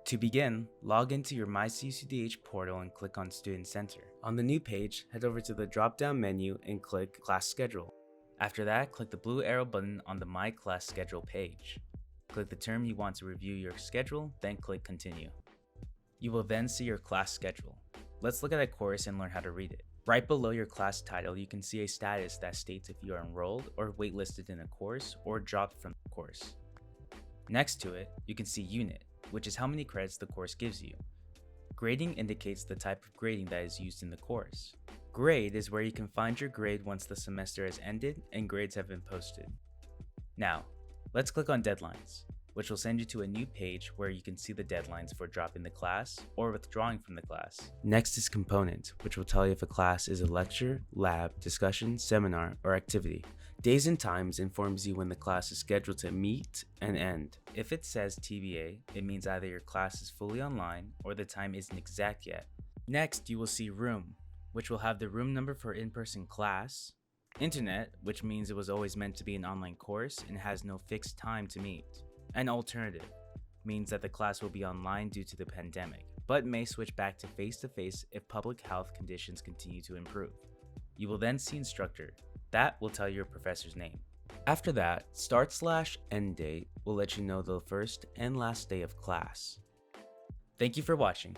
To begin, log into your My CSUDH portal and click on Student Center. On the new page, head over to the drop-down menu and click Class Schedule. After that, click the blue arrow button on the My Class Schedule page. Click the term you want to review your schedule, then click Continue. You will then see your class schedule. Let's look at a course and learn how to read it. Right below your class title, you can see a status that states if you are enrolled or waitlisted in a course or dropped from the course. Next to it, you can see Unit, which is how many credits the course gives you. Grading indicates the type of grading that is used in the course. Grade is where you can find your grade once the semester has ended and grades have been posted. Now, let's click on Deadlines, which will send you to a new page where you can see the deadlines for dropping the class or withdrawing from the class. Next is Component, which will tell you if a class is a lecture, lab, discussion, seminar, or activity. Days and Times informs you when the class is scheduled to meet and end. If it says TBA, it means either your class is fully online or the time isn't exact yet. Next, you will see Room, which will have the room number for in-person class, Internet, which means it was always meant to be an online course and has no fixed time to meet, and Alternative means that the class will be online due to the pandemic, but may switch back to face-to-face if public health conditions continue to improve. You will then see Instructor. That will tell you your professor's name. After that, start/end date will let you know the first and last day of class. Thank you for watching.